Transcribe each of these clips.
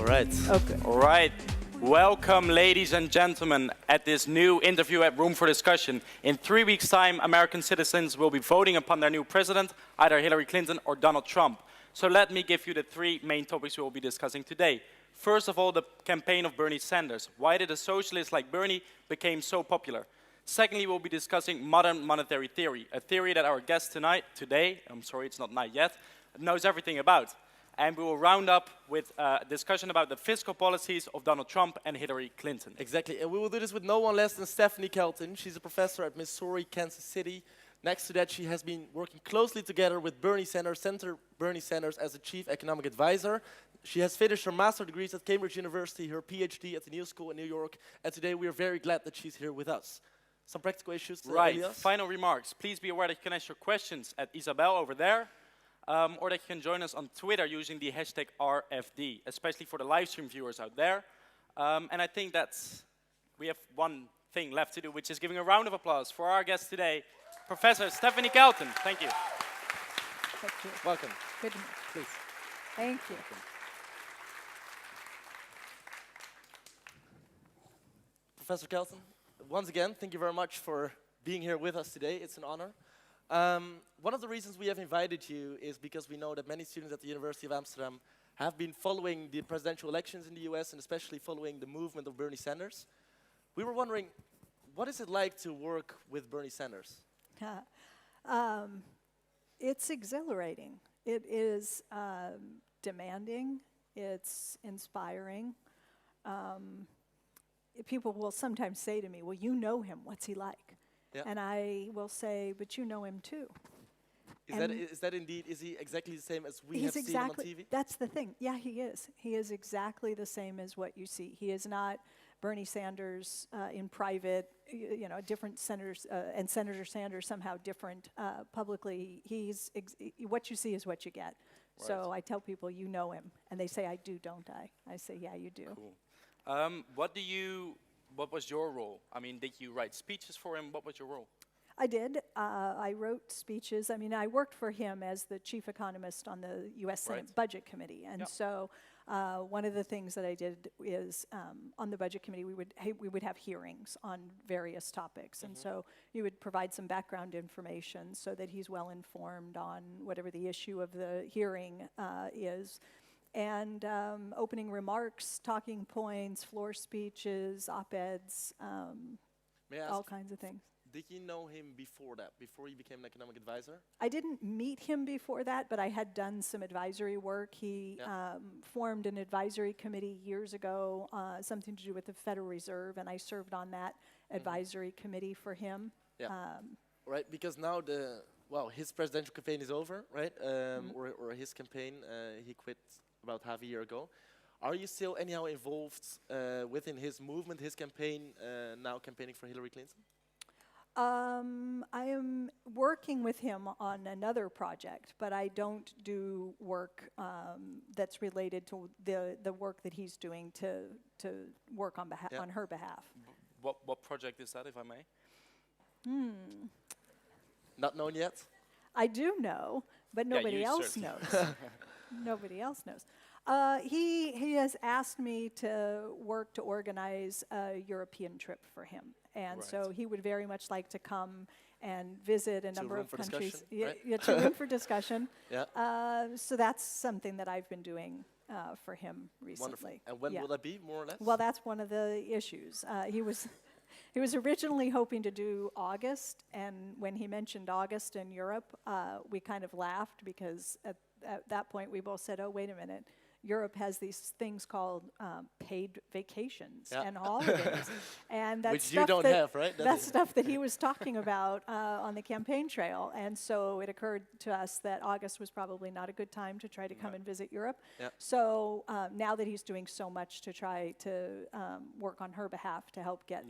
right. Okay. All right. Welcome, ladies and gentlemen, at this new interview at Room for Discussion. In 3 weeks' time, American citizens will be voting upon their new president, either Hillary Clinton or Donald Trump. So let me give you the three main topics we will be discussing today. First of all, the campaign of Bernie Sanders. Why did a socialist like Bernie become so popular? Secondly, we'll be discussing modern monetary theory, a theory that our guest today, I'm sorry, it's not night yet, knows everything about. And we will round up with a discussion about the fiscal policies of Donald Trump and Hillary Clinton. Exactly, and we will do this with no one less than Stephanie Kelton. She's a professor at Missouri, Kansas City. Next to that, she has been working closely together with Bernie Sanders, Senator Bernie Sanders, as a chief economic advisor. She has finished her master's degrees at Cambridge University, her Ph.D. at the New School in New York, and today we are very glad that she's here with us. Some practical issues, right, Elias? Final remarks. Please be aware that you can ask your questions at Isabel over there. Or that you can join us on Twitter using the hashtag RFD, especially for the live stream viewers out there. And I think we have one thing left to do, which is giving a round of applause for our guest today, Professor Stephanie Kelton. Thank you. Thank you. Welcome. Good. Please. Thank you. Professor Kelton, once again, thank you very much for being here with us today. It's an honor. One of the reasons we have invited you is because we know that many students at the University of Amsterdam have been following the presidential elections in the US and especially following the movement of Bernie Sanders. We were wondering, what is it like to work with Bernie Sanders? It's exhilarating. It is demanding. It's inspiring. People will sometimes say to me, well, you know him. What's he like? Yeah. And I will say, but you know him too. Is that indeed, is he exactly the same as we have seen him on TV? That's the thing. Yeah, he is. He is exactly the same as what you see. He is not Bernie Sanders in private, different senators, and Senator Sanders somehow different publicly. What you see is what you get. Right. So I tell people, you know him. And they say, I do, don't I? I say, yeah, you do. Cool. What was your role? I mean, did you write speeches for him? What was your role? I did. I wrote speeches. I mean, I worked for him as the chief economist on the U.S. Senate Budget Committee. And so one of the things that I did is on the Budget Committee, we would have hearings on various topics. And so you would provide some background information so that he's well informed on whatever the issue of the hearing is. And opening remarks, talking points, floor speeches, op-eds, all kinds of things. Did you know him before that, before he became an economic advisor? I didn't meet him before that, but I had done some advisory work. He formed an advisory committee years ago, something to do with the Federal Reserve, and I served on that advisory committee for him. Yeah. Right, because now his presidential campaign is over, right? Or his campaign, he quit about half a year ago. Are you still anyhow involved within his movement, his campaign, now campaigning for Hillary Clinton? I am working with him on another project, but I don't do work that's related to the work that he's doing to work on her behalf. What project is that, if I may? Not known yet? I do know, but nobody else knows. Nobody else knows. He has asked me to work to organize a European trip for him. And so he would very much like to come and visit a number of countries. To room for discussion. So that's something that I've been doing for him recently. Wonderful. And when will that be, more or less? Well, that's one of the issues. He was originally hoping to do August, and when he mentioned August in Europe, we kind of laughed because at that point we both said, oh, wait a minute. Europe has these things called paid vacations and holidays, and that's which stuff you don't have, right? That's stuff that he was talking about on the campaign trail, and so it occurred to us that August was probably not a good time to try to come and visit Europe. So now that he's doing so much to try to work on her behalf to help get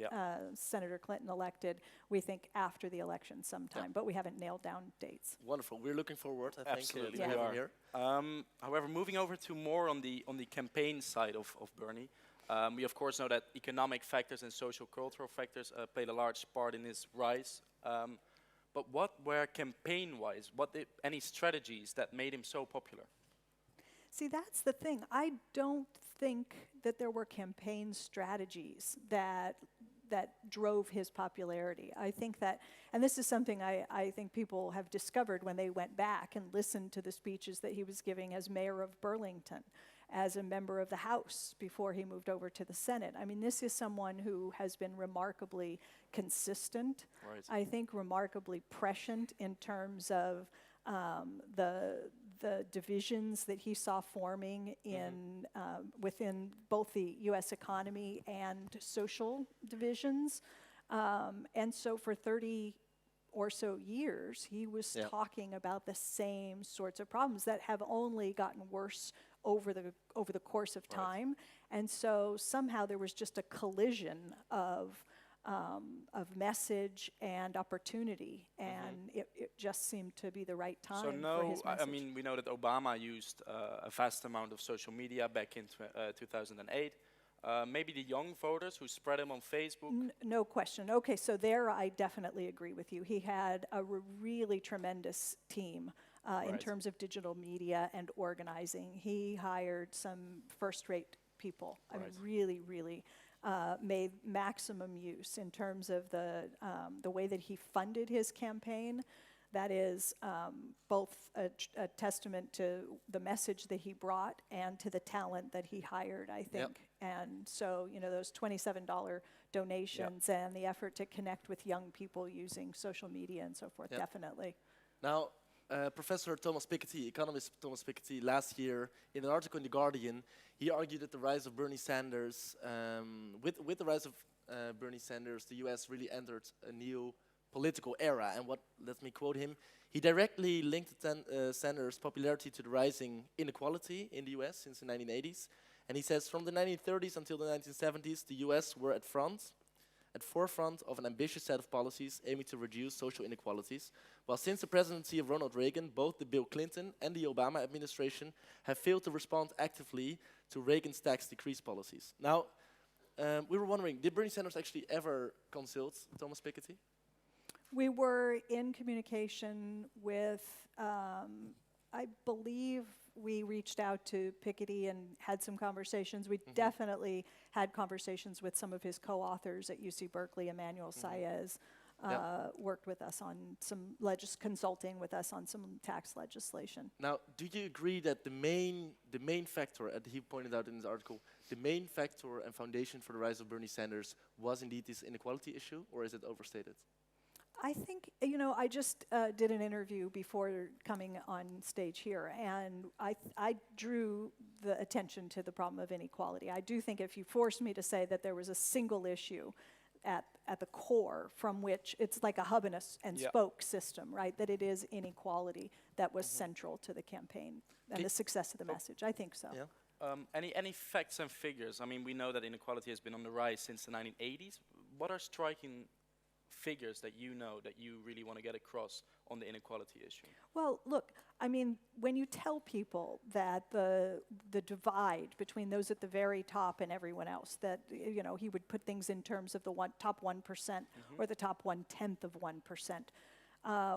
Senator Clinton elected, we think after the election sometime, but we haven't nailed down dates. Wonderful. We're looking forward, I think, to have him here. However, moving over to more on the campaign side of Bernie, we of course know that economic factors and social cultural factors played a large part in his rise. But what were campaign-wise, any strategies that made him so popular? See, that's the thing. I don't think that there were campaign strategies that drove his popularity. I think that, and this is something I think people have discovered when they went back and listened to the speeches that he was giving as mayor of Burlington, as a member of the House before he moved over to the Senate. I mean, this is someone who has been remarkably consistent, I think remarkably prescient in terms of the divisions that he saw forming in within both the U.S. economy and social divisions. And so for 30 or so years, he was talking about the same sorts of problems that have only gotten worse over the course of time. And so somehow there was just a collision of message and opportunity, and it just seemed to be the right time so for his message. I mean, we know that Obama used a vast amount of social media back in 2008. Maybe the young voters who spread him on Facebook? No question. Okay, so there I definitely agree with you. He had a really tremendous team in terms of digital media and organizing. He hired some first-rate people. I mean, really, really made maximum use in terms of the way that he funded his campaign. That is both a testament to the message that he brought and to the talent that he hired, I think. And so, you know, those $27 donations and the effort to connect with young people using social media and so forth, definitely. Now, Professor Thomas Piketty, economist Thomas Piketty, last year in an article in The Guardian, he argued that the rise of Bernie Sanders, with the rise of Bernie Sanders, the US really entered a new political era. And let me quote him, he directly linked Sanders' popularity to the rising inequality in the US since the 1980s. And he says, from the 1930s until the 1970s, the US were at forefront of an ambitious set of policies aiming to reduce social inequalities, while since the presidency of Ronald Reagan, both the Bill Clinton and the Obama administration have failed to respond actively to Reagan's tax decrease policies. Now, we were wondering, did Bernie Sanders actually ever consult Thomas Piketty? We were in communication with, I believe we reached out to Piketty and had some conversations. We definitely had conversations with some of his co-authors at UC Berkeley. Emmanuel Saez worked with us on some consulting with us on some tax legislation. Now, do you agree that the main factor, as he pointed out in his article, the main factor and foundation for the rise of Bernie Sanders was indeed this inequality issue, or is it overstated? I think, you know, I just did an interview before coming on stage here, and I drew the attention to the problem of inequality. I do think if you forced me to say that there was a single issue at the core from which it's like a hub and spoke system, right, that it is inequality that was central to the campaign and the success of the message. I think so. Any facts and figures? I mean, we know that inequality has been on the rise since the 1980s. What are striking figures that you know that you really want to get across on the inequality issue? Well, look, I mean, when you tell people that the divide between those at the very top and everyone else, that, you know, he would put things in terms of the top 1% or the top 1/10 of 1%.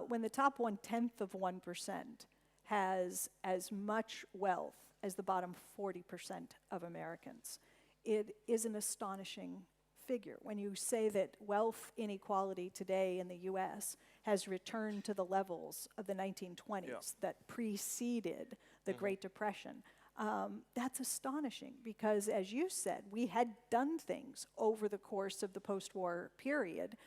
When the top 1/10 of 1% has as much wealth as the bottom 40% of Americans, it is an astonishing figure. When you say that wealth inequality today in the US has returned to the levels of the 1920s that preceded the Great Depression, that's astonishing because, as you said, we had done things over the course of the post-war period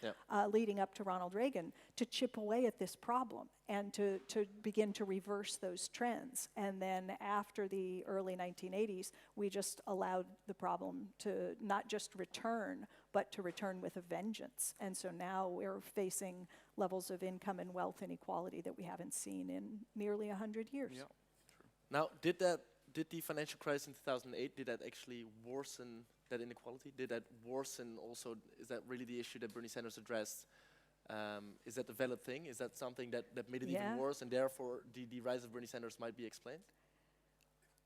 leading up to Ronald Reagan to chip away at this problem and to begin to reverse those trends. And then after the early 1980s, we just allowed the problem to not just return, but to return with a vengeance. And so now we're facing levels of income and wealth inequality that we haven't seen in nearly 100 years. Yeah. Now, did the financial crisis in 2008, did that actually worsen that inequality? Did that worsen also, is that really the issue that Bernie Sanders addressed? Is that a valid thing? Is that something that made it even worse and therefore the rise of Bernie Sanders might be explained?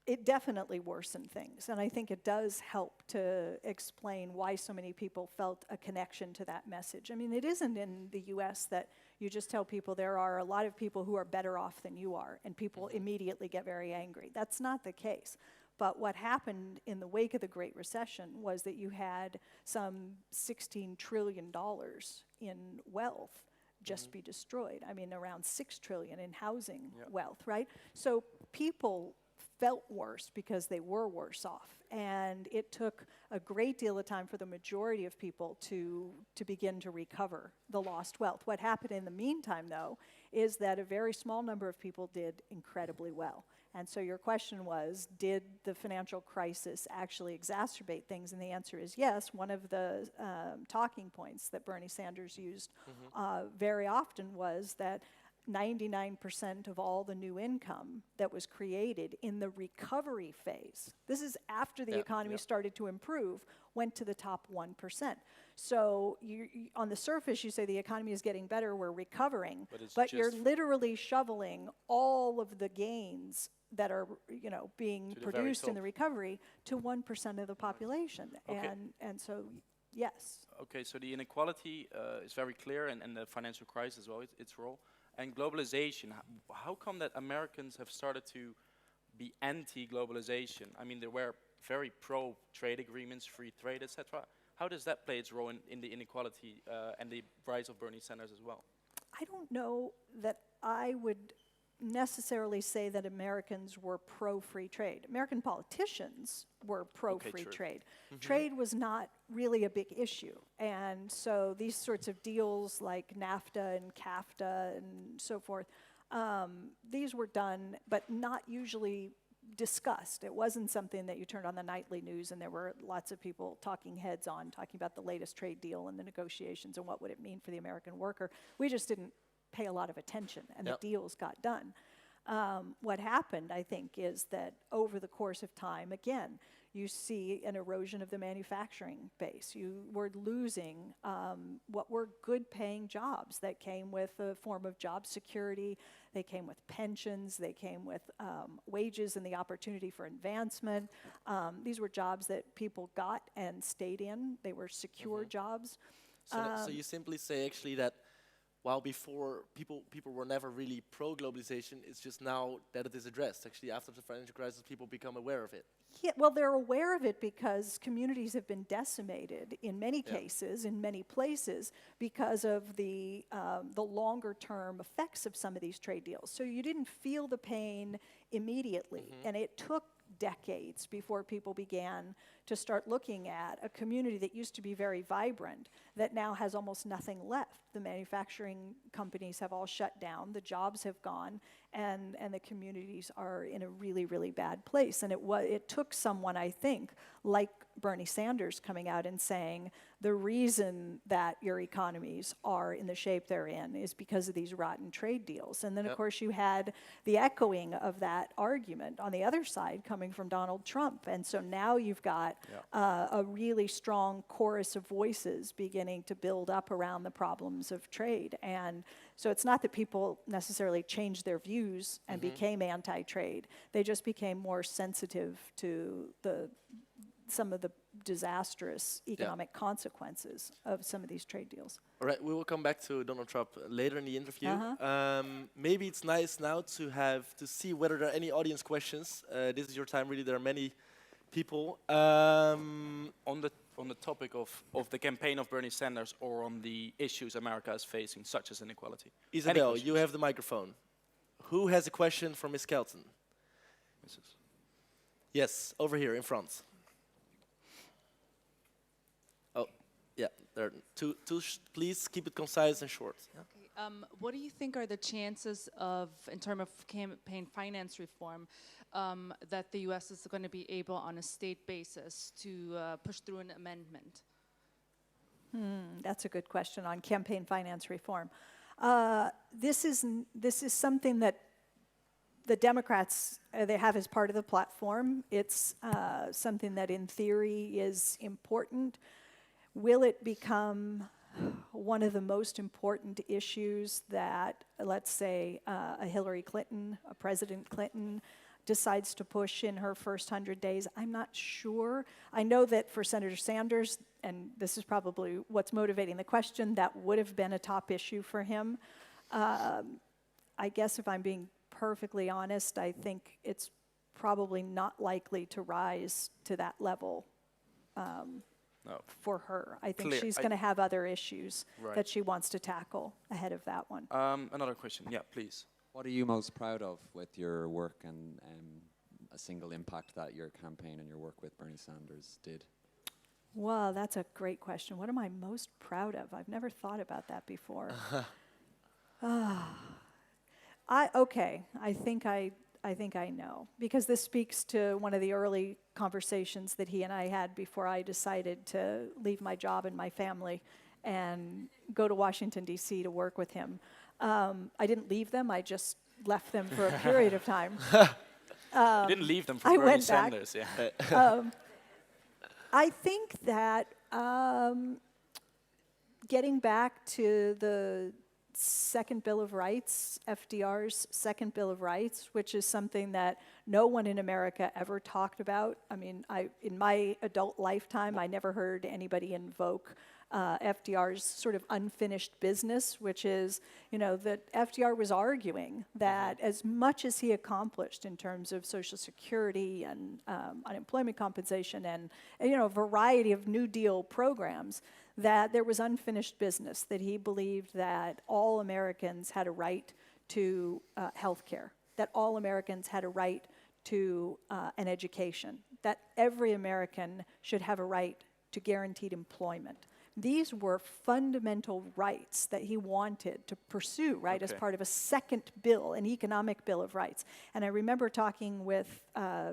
It definitely worsened things, and I think it does help to explain why so many people felt a connection to that message. I mean, it isn't in the US that you just tell people there are a lot of people who are better off than you are, and people immediately get very angry. That's not the case. But what happened in the wake of the Great Recession was that you had some $16 trillion in wealth just be destroyed. I mean, around $6 trillion in housing wealth, right? So people felt worse because they were worse off. And it took a great deal of time for the majority of people to begin to recover the lost wealth. What happened in the meantime, though, is that a very small number of people did incredibly well. And so your question was, did the financial crisis actually exacerbate things? And the answer is yes. One of the talking points that Bernie Sanders used very often was that 99% of all the new income that was created in the recovery phase, this is after the economy started to improve, went to the top 1%. So on the surface, you say the economy is getting better, we're recovering, but you're literally shoveling all of the gains that are being produced in the recovery to 1% of the population. Okay. And so, yes. Okay, so the inequality is very clear, and the financial crisis as well, its role. And globalization, how come that Americans have started to be anti-globalization? I mean, they were very pro-trade agreements, free trade, etc. How does that play its role in the inequality and the rise of Bernie Sanders as well? I don't know that I would necessarily say that Americans were pro-free trade. American politicians were pro-free trade. Trade was not really a big issue. And so these sorts of deals like NAFTA and CAFTA and so forth, these were done, but not usually discussed. It wasn't something that you turned on the nightly news and there were lots of people talking heads on, talking about the latest trade deal and the negotiations and what would it mean for the American worker. We just didn't pay a lot of attention, and the deals got done. What happened, I think, is that over the course of time, again, you see an erosion of the manufacturing base. You were losing what were good-paying jobs that came with a form of job security. They came with pensions. They came with wages and the opportunity for advancement. These were jobs that people got and stayed in. They were secure jobs. So you simply say, actually, that while before people were never really pro-globalization, it's just now that it is addressed. Actually, after the financial crisis, people become aware of it. Yeah, well, they're aware of it because communities have been decimated in many cases, in many places, because of the longer-term effects of some of these trade deals. So you didn't feel the pain immediately, and it took decades before people began to start looking at a community that used to be very vibrant that now has almost nothing left. The manufacturing companies have all shut down, the jobs have gone, and the communities are in a really, really bad place. And it took someone, I think, like Bernie Sanders coming out and saying, the reason that your economies are in the shape they're in is because of these rotten trade deals. And then, of course, you had the echoing of that argument on the other side coming from Donald Trump. And so now you've got a really strong chorus of voices beginning to build up around the problems of trade. And so it's not that people necessarily changed their views and became anti-trade. They just became more sensitive to some of the disastrous economic consequences of some of these trade deals. All right, we will come back to Donald Trump later in the interview. Maybe it's nice now to see whether there are any audience questions. This is your time, really. There are many people. On the topic of the campaign of Bernie Sanders, or on the issues America is facing, such as inequality. Isabel, you have the microphone. Who has a question for Ms. Kelton? Yes, over here in front. Oh, yeah, there are two please keep it concise and short. Yeah. Okay, what do you think are the chances of, in terms of campaign finance reform, that the U.S. is going to be able, on a state basis, to push through an amendment? That's a good question on campaign finance reform. This is something that the Democrats, they have as part of the platform. It's something that in theory is important. Will it become one of the most important issues that, let's say, a Hillary Clinton, a President Clinton, decides to push in her first 100 days? I'm not sure. I know that for Senator Sanders, and this is probably what's motivating the question, that would have been a top issue for him. I guess if I'm being perfectly honest, I think it's probably not likely to rise to that level No. for her. I think Clear. she's going to have other issues Right. that she wants to tackle ahead of that one. Another question. Yeah, please. What are you most proud of with your work and a single impact that your campaign and your work with Bernie Sanders did? Well, that's a great question. What am I most proud of? I've never thought about that before. I think I know, because this speaks to one of the early conversations that he and I had before I decided to leave my job and my family and go to Washington, D.C. to work with him. I didn't leave them, I just left them for a period of time. You didn't leave them for I Bernie went back. Sanders, yeah. I think that getting back to the Second Bill of Rights, FDR's Second Bill of Rights, which is something that no one in America ever talked about. I mean, in my adult lifetime, I never heard anybody invoke FDR's sort of unfinished business, which is, that FDR was arguing that as much as he accomplished in terms of Social Security and unemployment compensation and a variety of New Deal programs, that there was unfinished business, that he believed that all Americans had a right to health care, that all Americans had a right to an education, that every American should have a right to guaranteed employment. These were fundamental rights that he wanted to pursue, right, as part of a second bill, an economic bill of rights. And I remember talking with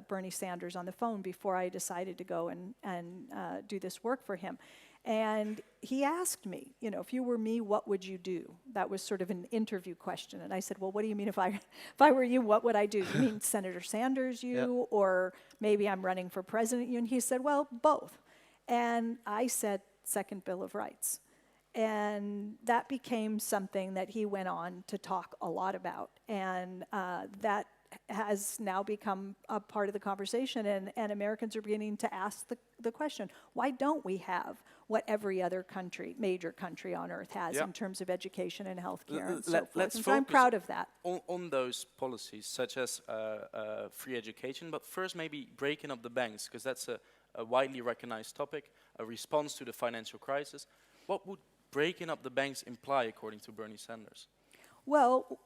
Bernie Sanders on the phone before I decided to go and do this work for him. And he asked me, if you were me, what would you do? That was sort of an interview question. And I said, well, what do you mean if I were you, what would I do? You mean Senator Sanders you, or maybe I'm running for president you? And he said, well, both. And I said, Second Bill of Rights. And that became something that he went on to talk a lot about. And that has now become a part of the conversation, and Americans are beginning to ask the question, why don't we have what every other major country on earth has in terms of education and healthcare and so forth? And so I'm proud of that. On those policies, such as free education, but first maybe breaking up the banks, because that's a widely recognized topic, a response to the financial crisis. What would breaking up the banks imply, according to Bernie Sanders? Well,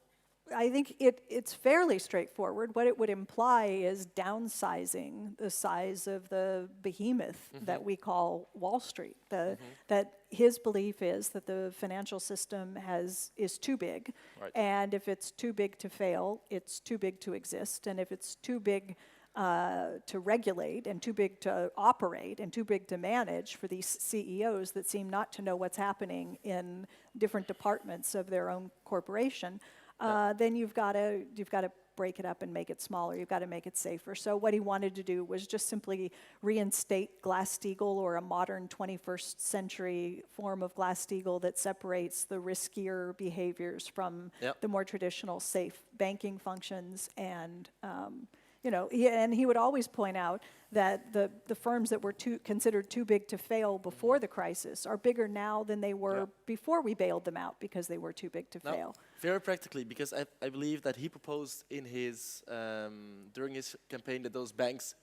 I think it's fairly straightforward. What it would imply is downsizing the size of the behemoth that we call Wall Street. That his belief is that the financial system is too big, and if it's too big to fail, it's too big to exist, and if it's too big to regulate and too big to operate and too big to manage for these CEOs that seem not to know what's happening in different departments of their own corporation, then you've got to break it up and make it smaller. You've got to make it safer. So what he wanted to do was just simply reinstate Glass-Steagall, or a modern 21st century form of Glass-Steagall that separates the riskier behaviors from the more traditional safe banking functions. And he would always point out that the firms that were considered too big to fail before the crisis are bigger now than they were before we bailed them out, because they were too big to fail. Very practically, because I believe that he proposed in his during his campaign that those banks,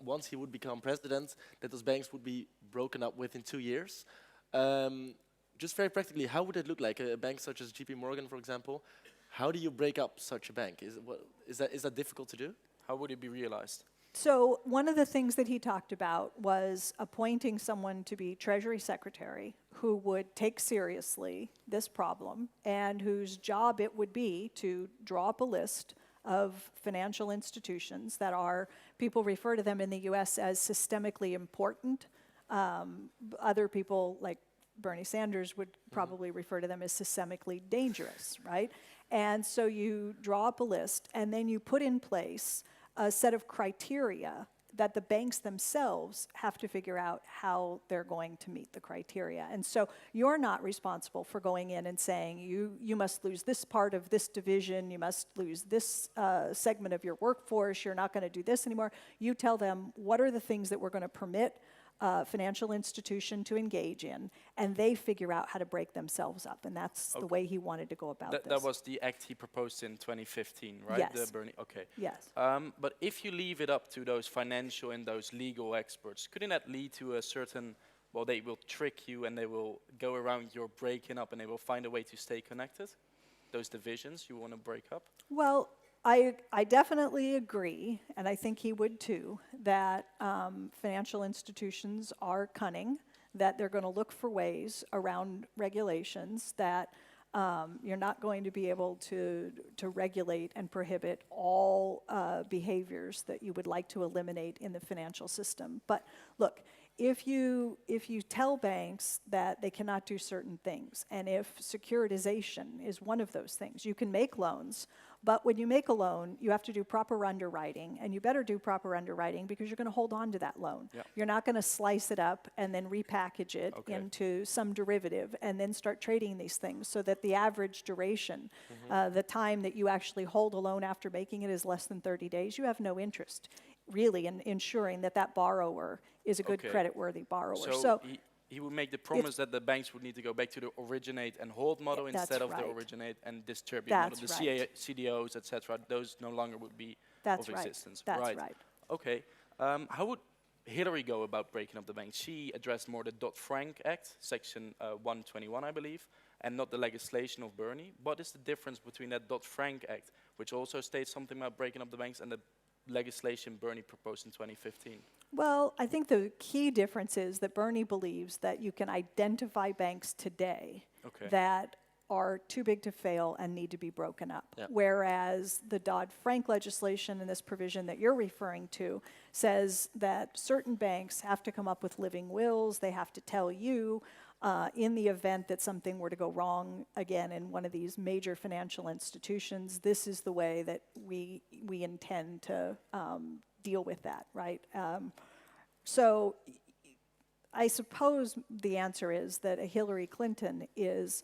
once he would become president, that those banks would be broken up within 2 years. Just very practically, how would it look like? A bank such as JP Morgan, for example, how do you break up such a bank? Is that difficult to do? How would it be realized? So one of the things that he talked about was appointing someone to be Treasury Secretary who would take seriously this problem and whose job it would be to draw up a list of financial institutions that are, people refer to them in the US as systemically important. Other people, like Bernie Sanders, would probably refer to them as systemically dangerous, right? And so you draw up a list, and then you put in place a set of criteria that the banks themselves have to figure out how they're going to meet the criteria. And so you're not responsible for going in and saying, you must lose this part of this division, you must lose this segment of your workforce, you're not going to do this anymore. You tell them, what are the things that we're going to permit financial institution to engage in, and they figure out how to break themselves up. And that's the way he wanted to go about this. That was the act he proposed in 2015, right? Yes. The Bernie, okay. Yes. But if you leave it up to those financial and those legal experts, couldn't that lead to a certain, well, they will trick you and they will go around your breaking up and they will find a way to stay connected? Those divisions you want to break up? Well, I definitely agree, and I think he would too, that financial institutions are cunning, that they're going to look for ways around regulations, that you're not going to be able to regulate and prohibit all behaviors that you would like to eliminate in the financial system. But look, if you tell banks that they cannot do certain things, and if securitization is one of those things, you can make loans, but when you make a loan, you have to do proper underwriting, and you better do proper underwriting because you're going to hold on to that loan. Yep. You're not going to slice it up and then repackage it into some derivative and then start trading these things so that the average duration, the time that you actually hold a loan after making it is less than 30 days. You have no interest really in ensuring that that borrower is a good credit-worthy borrower. So he would make the promise that the banks would need to go back to the originate and hold model instead of the originate and distribute model. The CDOs, etc., those no longer would be of existence. That's right. Okay. How would Hillary go about breaking up the banks? She addressed more the Dodd-Frank Act, Section 121, I believe, and not the legislation of Bernie. What is the difference between that Dodd-Frank Act, which also states something about breaking up the banks, and the legislation Bernie proposed in 2015? Well, I think the key difference is that Bernie believes that you can identify banks today that are too big to fail and need to be broken up. Yep. Whereas the Dodd-Frank legislation and this provision that you're referring to says that certain banks have to come up with living wills, they have to tell you in the event that something were to go wrong again in one of these major financial institutions, this is the way that we intend to deal with that, right? So I suppose the answer is that a Hillary Clinton is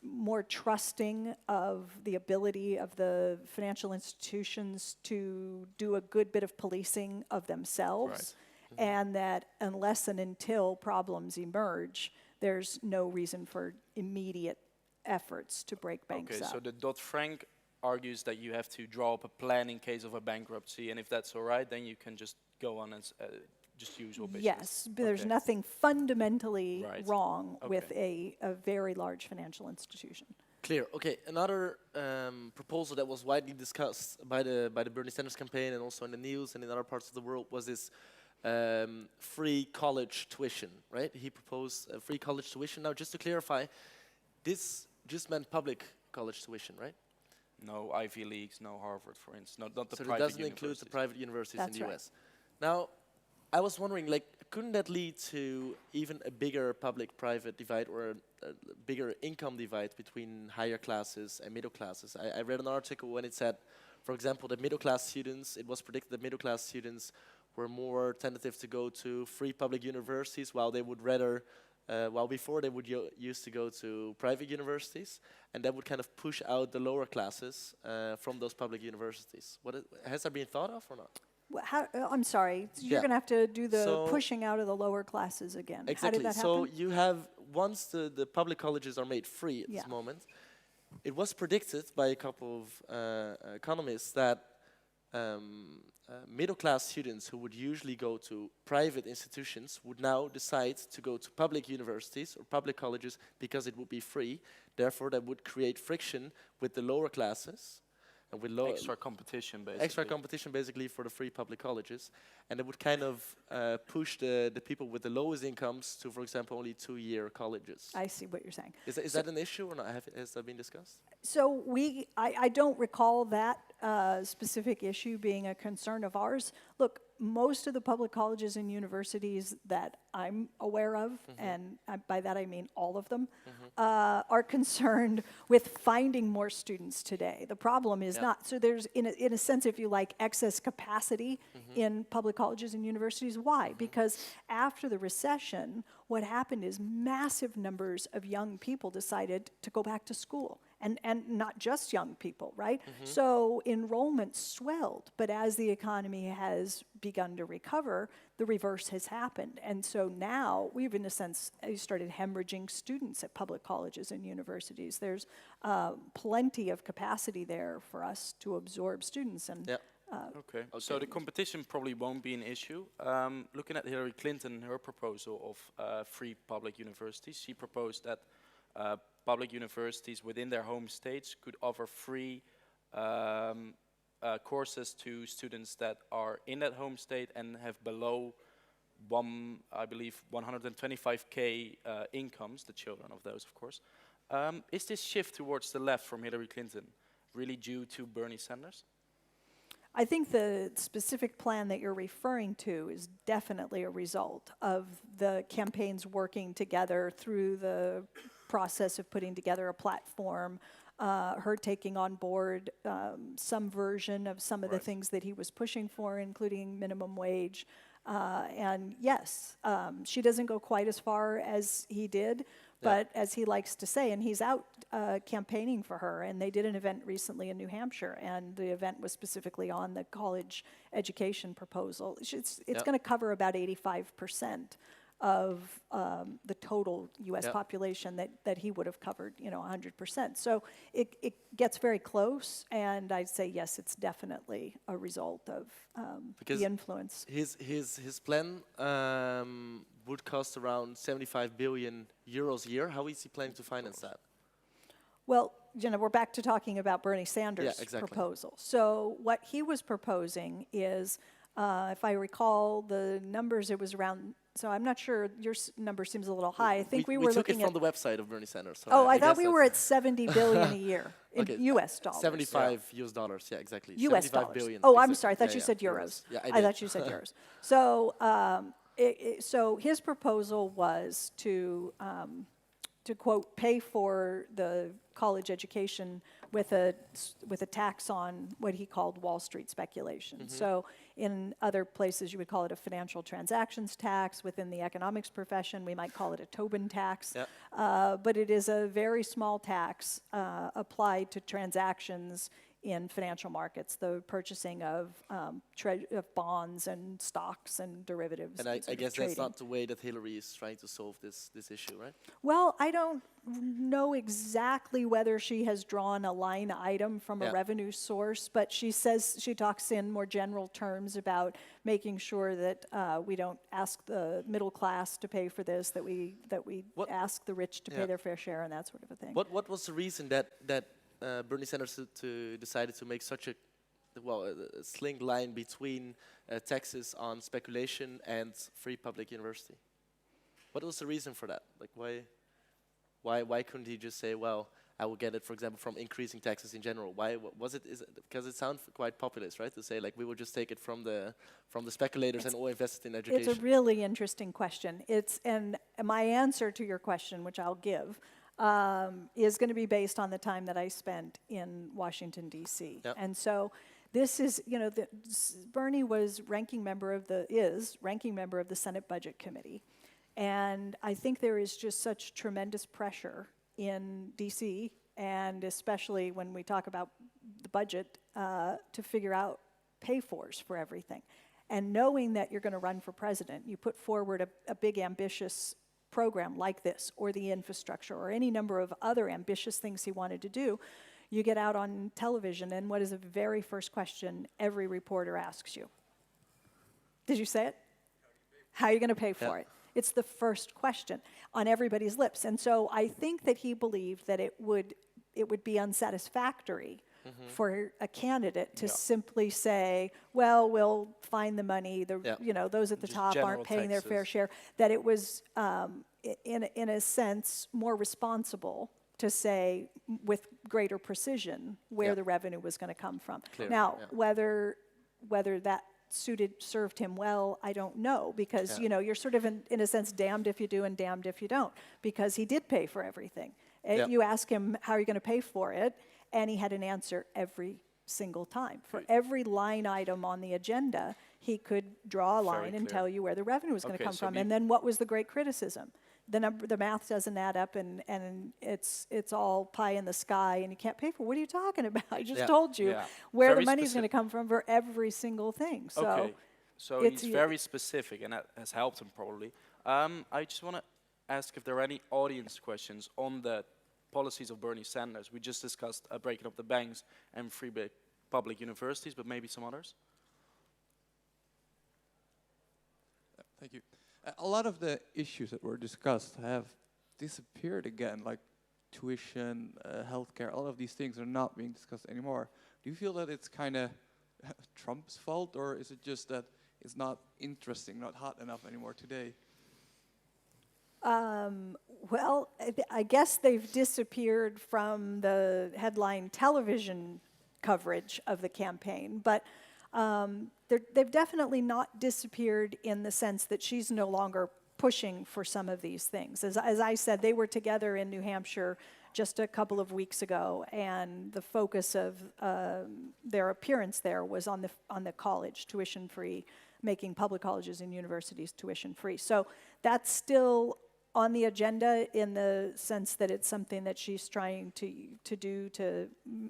more trusting of the ability of the financial institutions to do a good bit of policing of themselves, and that unless and until problems emerge, there's no reason for immediate efforts to break banks up. So the Dodd-Frank argues that you have to draw up a plan in case of a bankruptcy, and if that's all right, then you can just go on as just usual business. Yes, but there's nothing fundamentally wrong with a very large financial institution. Clear. Okay, another proposal that was widely discussed by the Bernie Sanders campaign and also in the news and in other parts of the world was this free college tuition, right? He proposed free college tuition. Now, just to clarify, this just meant public college tuition, right? No Ivy Leagues, no Harvard, for instance. Not the private universities. So it doesn't include the private universities in the US. Now, I was wondering, like, couldn't that lead to even a bigger public-private divide or a bigger income divide between higher classes and middle classes? I read an article when it said, for example, that middle-class students, it was predicted that middle-class students were more tentative to go to free public universities, while they would rather, while before they would used to go to private universities, and that would kind of push out the lower classes from those public universities. Has that been thought of or not? Well, I'm sorry, you're going to have to do the pushing out of the lower classes again. Exactly. How did that happen? So you have, once the public colleges are made free at this moment, it was predicted by a couple of economists that middle-class students who would usually go to private institutions would now decide to go to public universities or public colleges because it would be free. Therefore, that would create friction with the lower classes. And with extra competition, basically. Extra competition, basically, for the free public colleges. And it would kind of push the people with the lowest incomes to, for example, only 2-year colleges. I see what you're saying. Is that an issue or not? Has that been discussed? So I don't recall that specific issue being a concern of ours. Look, most of the public colleges and universities that I'm aware of, and by that I mean all of them, are concerned with finding more students today. The problem is not, so there's, in a sense, if you like, excess capacity in public colleges and universities. Why? Because after the recession, what happened is massive numbers of young people decided to go back to school and not just young people, right? So enrollment swelled, but as the economy has begun to recover, the reverse has happened. And so now we've, in a sense, started hemorrhaging students at public colleges and universities. There's plenty of capacity there for us to absorb students. And Okay, so the competition probably won't be an issue. Looking at Hillary Clinton, her proposal of free public universities, she proposed that public universities within their home states could offer free courses to students that are in that home state and have below I believe 125K incomes, the children of those, of course. Is this shift towards the left from Hillary Clinton really due to Bernie Sanders? I think the specific plan that you're referring to is definitely a result of the campaigns working together through the process of putting together a platform, her taking on board some version of some of the things that he was pushing for, including minimum wage. And yes, she doesn't go quite as far as he did, but as he likes to say, and he's out campaigning for her, and they did an event recently in New Hampshire, and the event was specifically on the college education proposal. It's going to cover about 85% of the total U.S. population that he would have covered, 100%. So it gets very close, and I'd say yes, it's definitely a result of the influence. His plan would cost around 75 billion euros a year. How is he planning to finance that? Well, we're back to talking about Bernie Sanders' proposal. So what he was proposing is, if I recall the numbers, it was around. So I'm not sure, your number seems a little high. I think we were looking at... We took it from the website of Bernie Sanders. So I thought we were at 70 billion a year in US dollars. 75 US dollars, yeah, exactly. US 75 dollars. billion. Oh, I'm sorry, I thought you said euros. Yeah, I thought you said euros. So, so his proposal was to quote, pay for the college education with a tax on what he called Wall Street speculation. So in other places you would call it a financial transactions tax. Within the economics profession we might call it a Tobin tax. But it is a very small tax applied to transactions in financial markets, the purchasing of bonds and stocks and derivatives. And I guess that's not the way that Hillary is trying to solve this issue, right? Well, I don't know exactly whether she has drawn a line item from a revenue source, but she says, she talks in more general terms about making sure that we don't ask the middle class to pay for this, that we ask the rich to pay their fair share and that sort of a thing. What was the reason that Bernie Sanders decided to make such a sling line between taxes on speculation and free public university? What was the reason for that? Like why couldn't he just say, well, I will get it, for example, from increasing taxes in general? Why was it? Because it sounds quite populist, right? To say like we will just take it from the speculators and all invest it in education. It's a really interesting question. And my answer to your question, which I'll give, is going to be based on the time that I spent in Washington, D.C. And so this is, Bernie was ranking member of the Senate Budget Committee. And I think there is just such tremendous pressure in D.C., and especially when we talk about the budget, to figure out pay-fors for everything. And knowing that you're going to run for president, you put forward a big, ambitious program like this, or the infrastructure, or any number of other ambitious things he wanted to do. You get out on television, and what is the very first question every reporter asks you? Did you say it? How are you going to pay for it? It's the first question on everybody's lips. And so I think that he believed that it would be unsatisfactory for a candidate to simply say, well, we'll find the money, those at the top aren't paying their fair share, that it was, in a sense, more responsible to say with greater precision where the revenue was going to come from. Now, whether that served him well, I don't know, because you're sort of in a sense damned if you do and damned if you don't, because he did pay for everything. You ask him, how are you going to pay for it? And he had an answer every single time. For every line item on the agenda, he could draw a line and tell you where the revenue was going to come from. And then what was the great criticism? the math doesn't add up, and it's all pie in the sky, and you can't pay for it. What are you talking about? I just told you where very the money's going to come from for every single thing. So okay, so he's very specific, and that has helped him probably. I just want to ask if there are any audience questions on the policies of Bernie Sanders. We just discussed breaking up the banks and free public universities, but maybe some others. Thank you. A lot of the issues that were discussed have disappeared again, like tuition, healthcare. All of these things are not being discussed anymore. Do you feel that it's kind of Trump's fault, or is it just that it's not interesting, not hot enough anymore today? Well, I guess they've disappeared from the headline television coverage of the campaign, but they've definitely not disappeared in the sense that she's no longer pushing for some of these things. As I said, they were together in New Hampshire just a couple of weeks ago, and the focus of their appearance there was on the college, tuition-free, making public colleges and universities tuition-free. So that's still on the agenda in the sense that it's something that she's trying to do to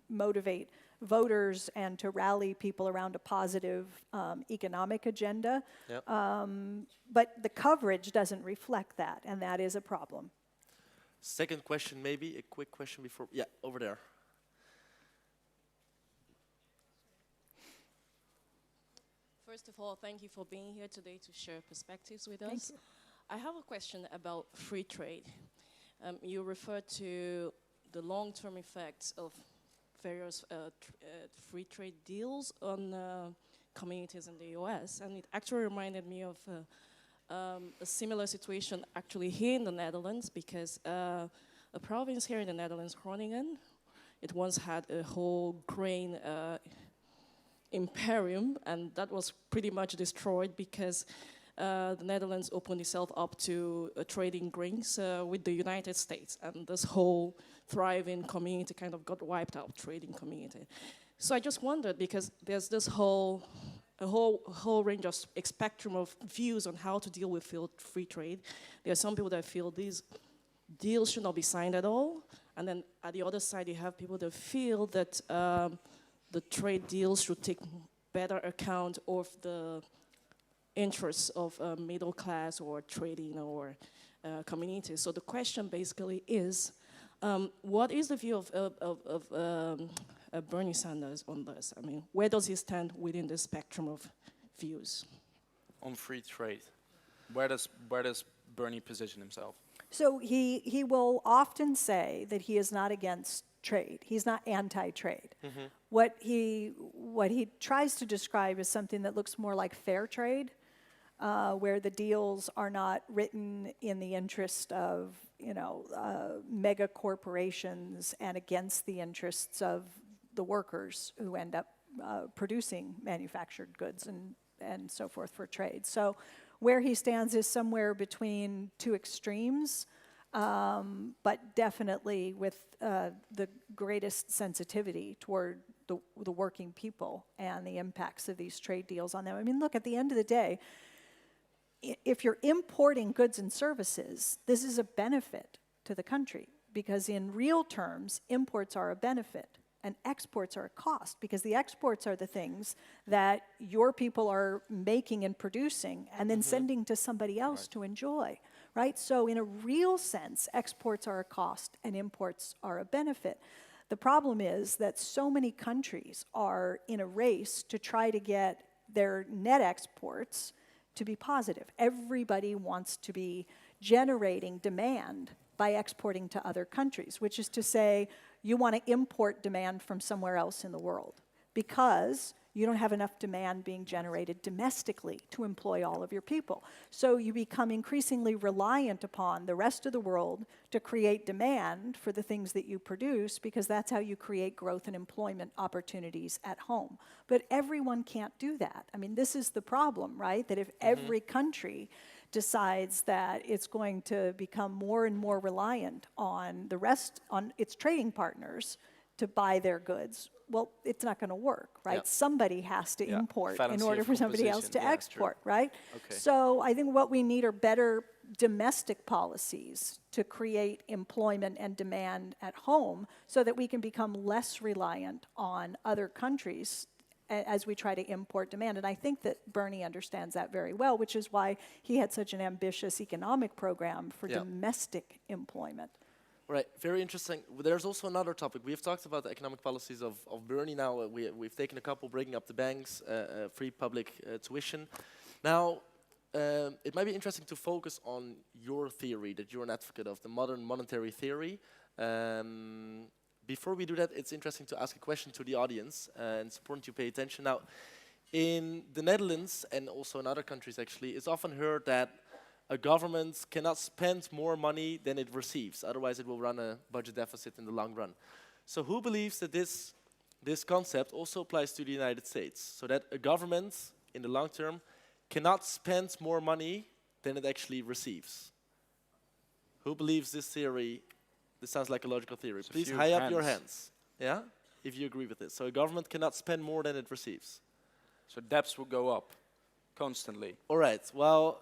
motivate voters and to rally people around a positive economic agenda. Yep. But the coverage doesn't reflect that, and that is a problem. Second question, maybe a quick question before. Yeah, over there. First of all, thank you for being here today to share perspectives with us. I have a question about free trade. You referred to the long-term effects of various free trade deals on communities in the US, and it actually reminded me of a similar situation actually here in the Netherlands, because a province here in the Netherlands, Groningen, it once had a whole grain imperium, and that was pretty much destroyed because the Netherlands opened itself up to trading grains with the United States, and this whole thriving community kind of got wiped out, trading community. So I just wondered, because there's this whole range of spectrum of views on how to deal with free trade. There are some people that feel these deals should not be signed at all, and then at the other side you have people that feel that the trade deals should take better account of the interests of middle class or trading or communities. So the question basically is, what is the view of Bernie Sanders on this? I mean, where does he stand within the spectrum of views? On free trade, where does Bernie position himself? So he will often say that he is not against trade. He's not anti-trade. Mm-hmm. What he tries to describe is something that looks more like fair trade, where the deals are not written in the interest of mega corporations and against the interests of the workers who end up producing manufactured goods and so forth for trade. So where he stands is somewhere between two extremes, but definitely with the greatest sensitivity toward the working people and the impacts of these trade deals on them. I mean, look, at the end of the day, if you're importing goods and services, this is a benefit to the country, because in real terms, imports are a benefit and exports are a cost, because the exports are the things that your people are making and producing and then sending to somebody else to enjoy, right? So in a real sense, exports are a cost and imports are a benefit. The problem is that so many countries are in a race to try to get their net exports to be positive. Everybody wants to be generating demand by exporting to other countries, which is to say, you want to import demand from somewhere else in the world because you don't have enough demand being generated domestically to employ all of your people. So you become increasingly reliant upon the rest of the world to create demand for the things that you produce, because that's how you create growth and employment opportunities at home. But everyone can't do that. I mean, this is the problem, right? That if every country decides that it's going to become more and more reliant on on its trading partners to buy their goods, well, it's not going to work, right? Yep. Somebody has to import in order for somebody else to export, true. right? Okay. So I think what we need are better domestic policies to create employment and demand at home so that we can become less reliant on other countries as we try to import demand. And I think that Bernie understands that very well, which is why he had such an ambitious economic program for domestic employment. Right, very interesting. There's also another topic. We have talked about the economic policies of Bernie now. We've taken a couple, breaking up the banks, free public tuition. Now, it might be interesting to focus on your theory, that you're an advocate of, the modern monetary theory. Before we do that, it's interesting to ask a question to the audience, and it's important you pay attention. Now, in the Netherlands, and also in other countries actually, it's often heard that a government cannot spend more money than it receives, otherwise it will run a budget deficit in the long run. So who believes that this concept also applies to the United States, so that a government, in the long term, cannot spend more money than it actually receives? Who believes this theory? This sounds like a logical theory. Please high up your hands, yeah, if you agree with this. So a government cannot spend more than it receives. So debts will go up constantly. All right, well,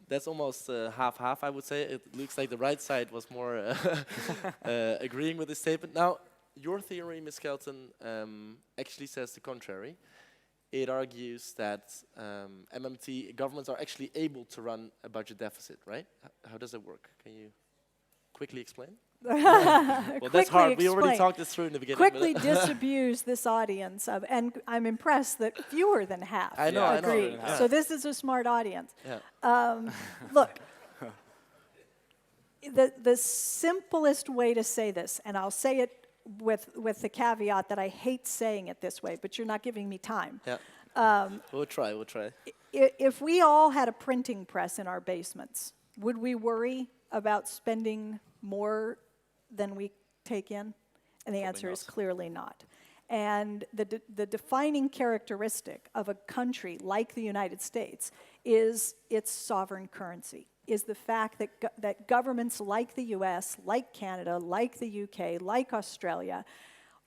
that's almost half-half, I would say. It looks like the right side was more agreeing with this statement. Now, your theory, Ms. Kelton, actually says the contrary. It argues that MMT governments are actually able to run a budget deficit, right? How does it work? Can you quickly explain? Well, that's hard. We already talked this through in the beginning. Quickly disabuse this audience of, and I'm impressed that fewer than half agree. Yeah. So this is a smart audience. Yeah. Look, the simplest way to say this, and I'll say it with the caveat that I hate saying it this way, but you're not giving me time. Yeah. We'll try. If we all had a printing press in our basements, would we worry about spending more than we take in? And the answer is clearly not. And the defining characteristic of a country like the United States is its sovereign currency, is the fact that governments like the US, like Canada, like the UK, like Australia,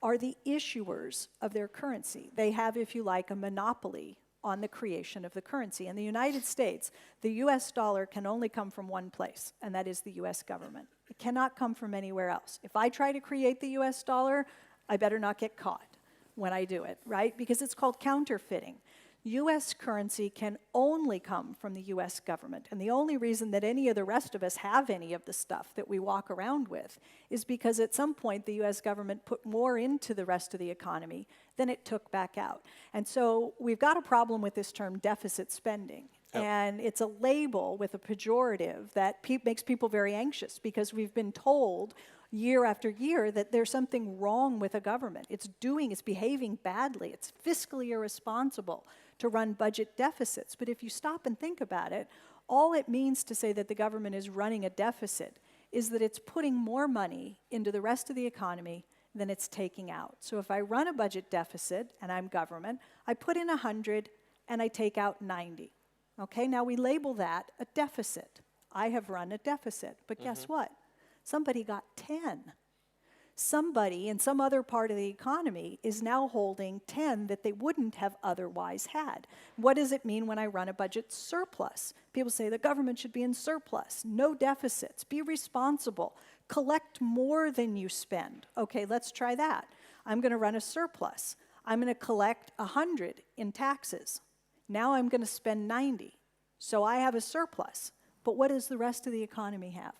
are the issuers of their currency. They have, if you like, a monopoly on the creation of the currency. In the United States, the US dollar can only come from one place, and that is the US government. It cannot come from anywhere else. If I try to create the US dollar, I better not get caught when I do it, right? Because it's called counterfeiting. US currency can only come from the US government. And the only reason that any of the rest of us have any of the stuff that we walk around with is because at some point the US government put more into the rest of the economy than it took back out. And so we've got a problem with this term deficit spending. Yep. And it's a label with a pejorative that makes people very anxious because we've been told year after year that there's something wrong with a government. It's behaving badly. It's fiscally irresponsible to run budget deficits. But if you stop and think about it, all it means to say that the government is running a deficit is that it's putting more money into the rest of the economy than it's taking out. So if I run a budget deficit and I'm government, I put in 100 and I take out 90. Okay, now we label that a deficit. I have run a deficit, but guess what? Somebody got 10. Somebody in some other part of the economy is now holding 10 that they wouldn't have otherwise had. What does it mean when I run a budget surplus? People say the government should be in surplus, no deficits, be responsible, collect more than you spend. Okay, let's try that. I'm going to run a surplus. I'm going to collect 100 in taxes. Now I'm going to spend 90. So I have a surplus. But what does the rest of the economy have?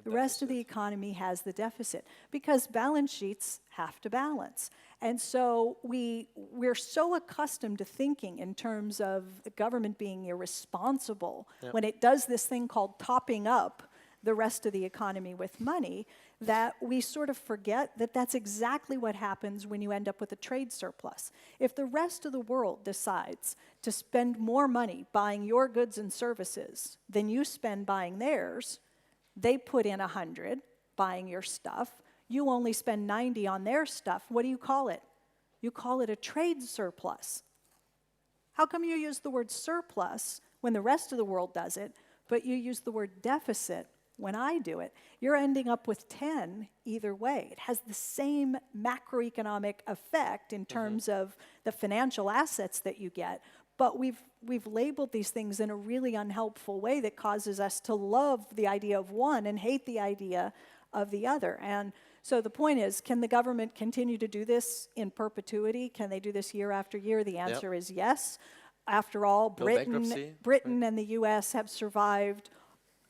The rest of the economy has the deficit because balance sheets have to balance. And so we're so accustomed to thinking in terms of the government being irresponsible when it does this thing called topping up the rest of the economy with money that we sort of forget that that's exactly what happens when you end up with a trade surplus. If the rest of the world decides to spend more money buying your goods and services than you spend buying theirs, they put in 100 buying your stuff. You only spend 90 on their stuff. What do you call it? You call it a trade surplus. How come you use the word surplus when the rest of the world does it, but you use the word deficit when I do it? You're ending up with 10 either way. It has the same macroeconomic effect in terms of the financial assets that you get, but we've labeled these things in a really unhelpful way that causes us to love the idea of one and hate the idea of the other. And so the point is, can the government continue to do this in perpetuity? Can they do this year after year? The answer is yes. After all, Britain and the US have survived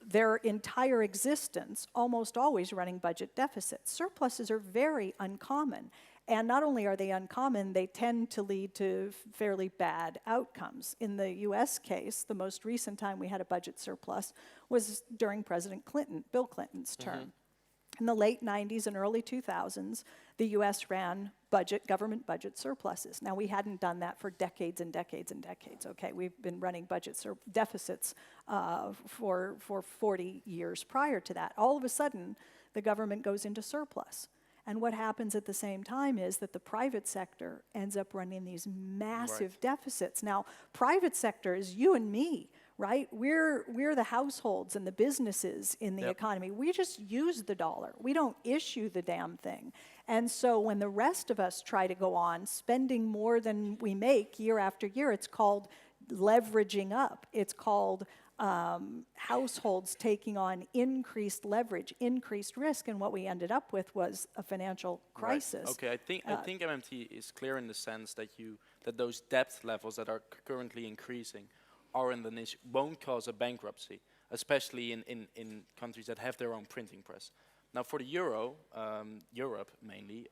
their entire existence almost always running budget deficits. Surpluses are very uncommon. And not only are they uncommon, they tend to lead to fairly bad outcomes. In the US case, the most recent time we had a budget surplus was during President Clinton, Bill Clinton's term. In the late 90s and early 2000s, the US ran government budget surpluses. Now, we hadn't done that for decades and decades and decades, okay? We've been running budget deficits for 40 years prior to that. All of a sudden, the government goes into surplus. And what happens at the same time is that the private sector ends up running these massive deficits. Now, private sector is you and me, right? We're the households and the businesses in the economy. We just use the dollar. We don't issue the damn thing. And so when the rest of us try to go on spending more than we make year after year, it's called leveraging up. It's called households taking on increased leverage, increased risk, and what we ended up with was a financial crisis. Right. Okay, I think MMT is clear in the sense that those debt levels that are currently increasing are in the niche won't cause a bankruptcy, especially in countries that have their own printing press. Now, for the euro, Europe mainly,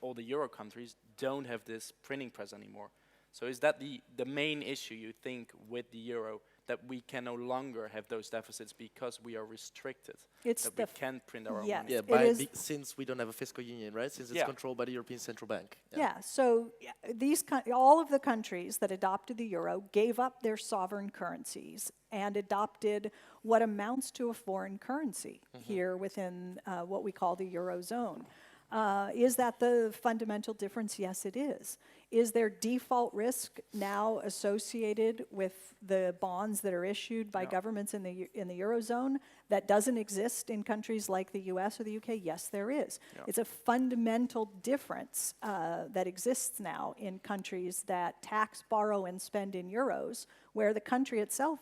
all the euro countries don't have this printing press anymore. So is that the main issue you think with the euro, that we can no longer have those deficits because we are restricted, that we can't print our own money? Yeah, since we don't have a fiscal union, right? Since it's controlled by the European Central Bank. Yeah, so all of the countries that adopted the euro gave up their sovereign currencies and adopted what amounts to a foreign currency here within what we call the Eurozone. Is that the fundamental difference? Yes, it is. Is there default risk now associated with the bonds that are issued by governments in the Eurozone that doesn't exist in countries like the US or the UK? Yes, there is. It's a fundamental difference that exists now in countries that tax, borrow, and spend in euros, where the country itself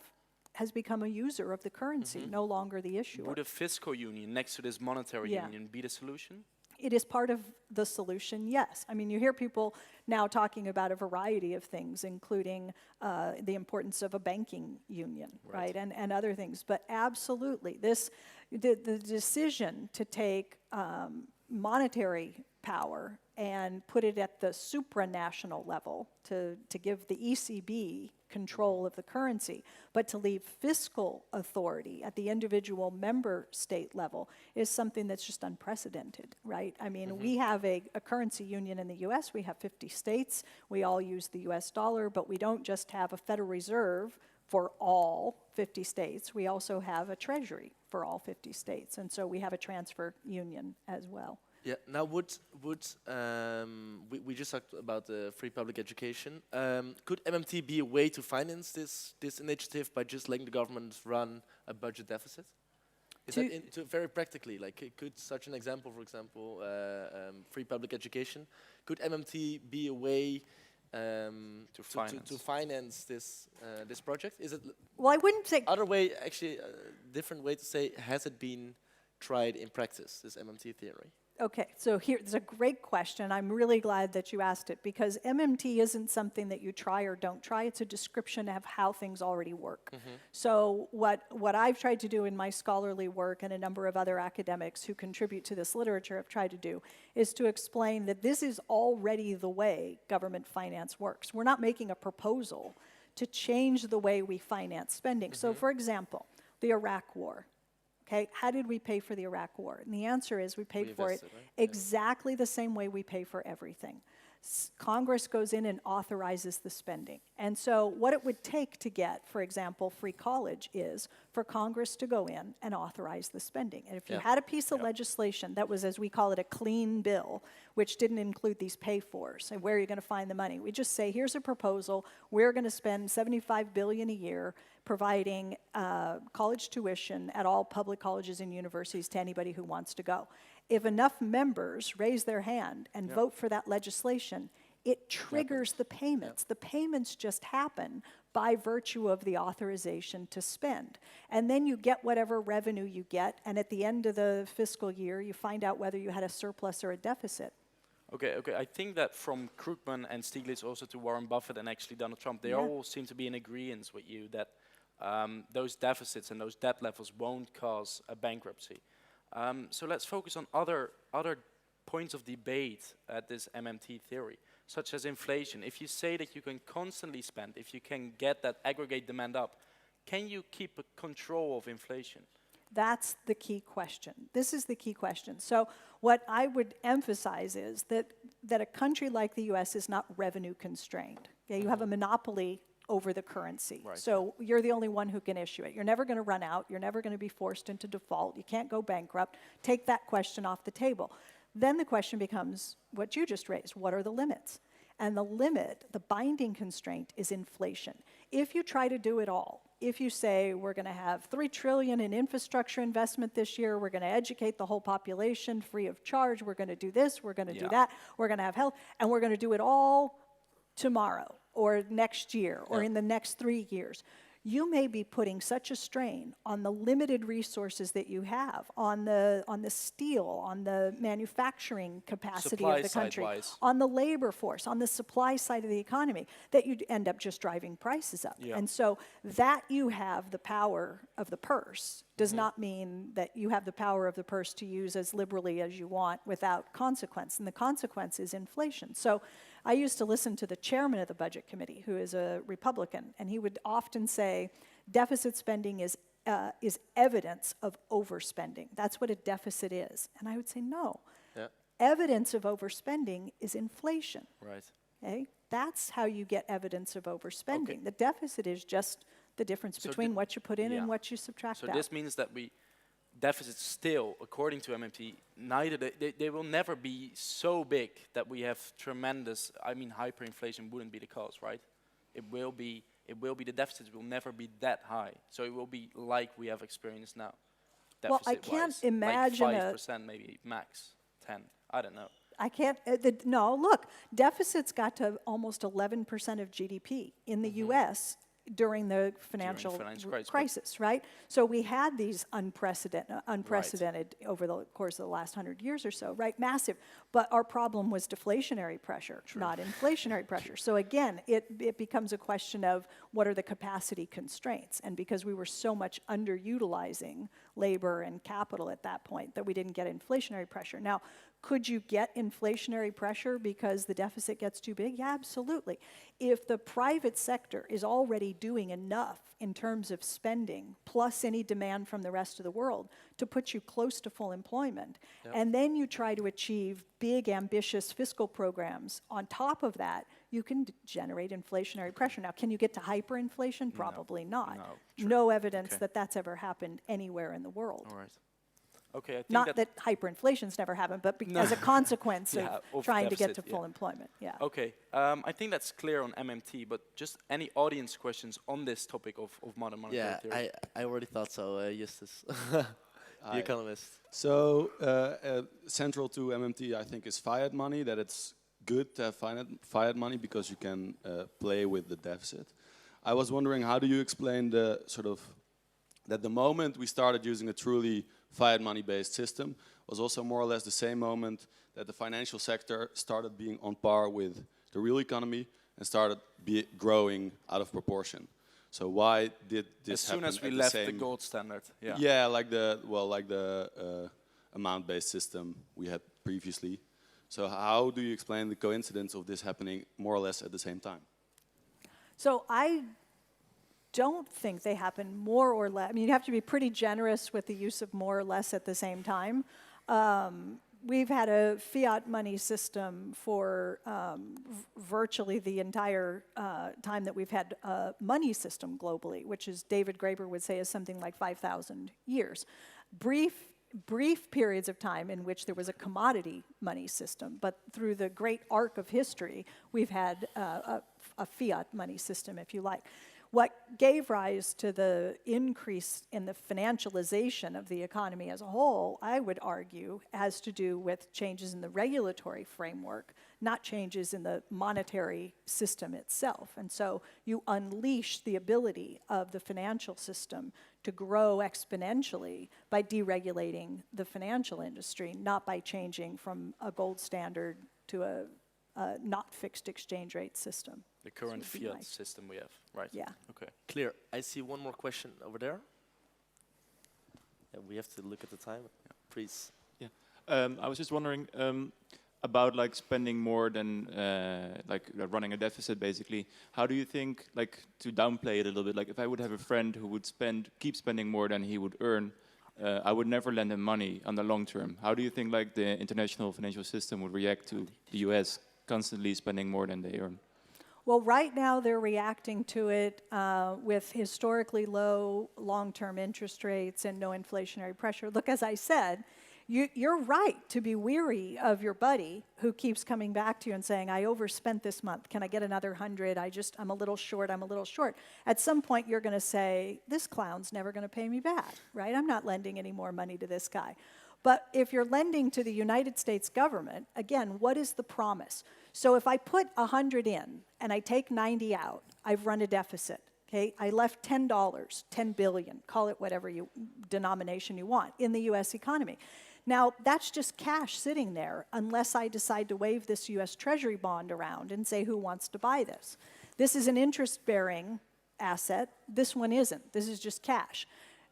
has become a user of the currency, no longer the issuer. Would a fiscal union next to this monetary union be the solution? It is part of the solution, yes. I mean, you hear people now talking about a variety of things, including the importance of a banking union, right? And other things. But absolutely, the decision to take monetary power and put it at the supranational level to give the ECB control of the currency, but to leave fiscal authority at the individual member state level is something that's just unprecedented, right? I mean, we have a currency union in the US, we have 50 states, we all use the US dollar, but we don't just have a Federal Reserve for all 50 states, we also have a treasury for all 50 states, and so we have a transfer union as well. Yeah. Now, we just talked about the free public education. Could MMT be a way to finance this initiative by just letting the government run a budget deficit? Is that very practically, like, could such an example, for example, free public education, could MMT be a way to finance this project? Is it? Well, I wouldn't say. Other way, actually, a different way to say, has it been tried in practice, this MMT theory? Okay, so here's a great question. I'm really glad that you asked it, because MMT isn't something that you try or don't try. It's a description of how things already work. So what I've tried to do in my scholarly work, and a number of other academics who contribute to this literature have tried to do, is to explain that this is already the way government finance works. We're not making a proposal to change the way we finance spending. So for example, the Iraq War. Okay, how did we pay for the Iraq War? And the answer is we paid for it exactly the same way we pay for everything. Congress goes in and authorizes the spending. And so what it would take to get, for example, free college is for Congress to go in and authorize the spending. And if you had a piece of legislation that was, as we call it, a clean bill, which didn't include these pay-fors, and where are you going to find the money? We just say, here's a proposal. We're going to spend $75 billion a year providing college tuition at all public colleges and universities to anybody who wants to go. If enough members raise their hand and vote for that legislation, it triggers the payments. The payments just happen by virtue of the authorization to spend. And then you get whatever revenue you get, and at the end of the fiscal year, you find out whether you had a surplus or a deficit. Okay. I think that from Krugman and Stiglitz also to Warren Buffett and actually Donald Trump, they all seem to be in agreement with you that those deficits and those debt levels won't cause a bankruptcy. So let's focus on other points of debate at this MMT theory, such as inflation. If you say that you can constantly spend, if you can get that aggregate demand up, can you keep a control of inflation? That's the key question. This is the key question. So what I would emphasize is that a country like the US is not revenue constrained. Okay? You have a monopoly over the currency. Right. So you're the only one who can issue it. You're never going to run out. You're never going to be forced into default. You can't go bankrupt. Take that question off the table. Then the question becomes what you just raised. What are the limits? And the limit, the binding constraint, is inflation. If you try to do it all, if you say we're going to have $3 trillion in infrastructure investment this year, we're going to educate the whole population free of charge, we're going to do this, we're going to do that, we're going to have health, and we're going to do it all tomorrow or next year or in the next 3 years, you may be putting such a strain on the limited resources that you have, on the steel, on the manufacturing capacity of the country, on the labor force, on the supply side of the economy, that you'd end up just driving prices up. And so that you have the power of the purse does not mean that you have the power of the purse to use as liberally as you want without consequence. And the consequence is inflation. So I used to listen to the chairman of the budget committee, who is a Republican, and he would often say, deficit spending is evidence of overspending. That's what a deficit is. And I would say, no. Evidence of overspending is inflation. Right. Okay? That's how you get evidence of overspending. The deficit is just the difference between what you put in and what you subtract out. So this means that deficits still, according to MMT, they will never be so big that we have tremendous, hyperinflation wouldn't be the cause, right? It will be the deficits will never be that high. So it will be like we have experienced now. Well, I can't imagine like 5%, maybe max 10. I don't know. I can't, no, look, deficits got to almost 11% of GDP in the US during the financial crisis, right? So we had these unprecedented over the course of the last 100 years or so, right? Massive. But our problem was deflationary pressure, not inflationary pressure. So again, it becomes a question of what are the capacity constraints? And because we were so much underutilizing labor and capital at that point that we didn't get inflationary pressure. Now, could you get inflationary pressure because the deficit gets too big? Yeah, absolutely. If the private sector is already doing enough in terms of spending, plus any demand from the rest of the world, to put you close to full employment, and then you try to achieve big, ambitious fiscal programs on top of that, you can generate inflationary pressure. Now, can you get to hyperinflation? Probably not. No evidence that that's ever happened anywhere in the world. All right. Okay, I think not that hyperinflation's never happened, but as a consequence of trying to get to full employment. Okay, I think that's clear on MMT, but just any audience questions on this topic of modern monetary theory? I already thought so, Justus, the economist. So central to MMT, I think, is fiat money, that it's good to have fiat money because you can play with the deficit. I was wondering, how do you explain the that the moment we started using a truly fiat money-based system was also more or less the same moment that the financial sector started being on par with the real economy and started growing out of proportion. So why did this happen? As soon as we left the gold standard, like the amount-based system we had previously. So how do you explain the coincidence of this happening more or less at the same time? So I don't think they happen more or less. I mean, you have to be pretty generous with the use of more or less at the same time. We've had a fiat money system for virtually the entire time that we've had a money system globally, which is, David Graeber would say, is something like 5,000 years. Brief periods of time in which there was a commodity money system, but through the great arc of history, we've had a a fiat money system, if you like. What gave rise to the increase in the financialization of the economy as a whole, I would argue, has to do with changes in the regulatory framework, not changes in the monetary system itself. And so you unleash the ability of the financial system to grow exponentially by deregulating the financial industry, not by changing from a gold standard to a not fixed exchange rate system. The current fiat system we have, right? Yeah. Okay. Clear. I see one more question over there. Yeah, we have to look at the time. Yeah. Please. Yeah. I was just wondering about like spending more than running a deficit, basically. How do you think, like, to downplay it a little bit? Like, if I would have a friend who would keep spending more than he would earn, I would never lend him money on the long term. How do you think, like, the international financial system would react to the U.S. constantly spending more than they earn? Well, right now they're reacting to it with historically low long-term interest rates and no inflationary pressure. Look, as I said, you're right to be weary of your buddy who keeps coming back to you and saying, I overspent this month. Can I get another 100? I'm a little short, I'm a little short. At some point, you're going to say, this clown's never going to pay me back, right? I'm not lending any more money to this guy. But if you're lending to the United States government, again, what is the promise? So if I put 100 in and I take 90 out, I've run a deficit. Okay, I left $10, 10 billion, call it whatever denomination you want, in the U.S. economy. Now, that's just cash sitting there unless I decide to wave this U.S. Treasury bond around and say, who wants to buy this? This is an interest-bearing asset. This one isn't. This is just cash.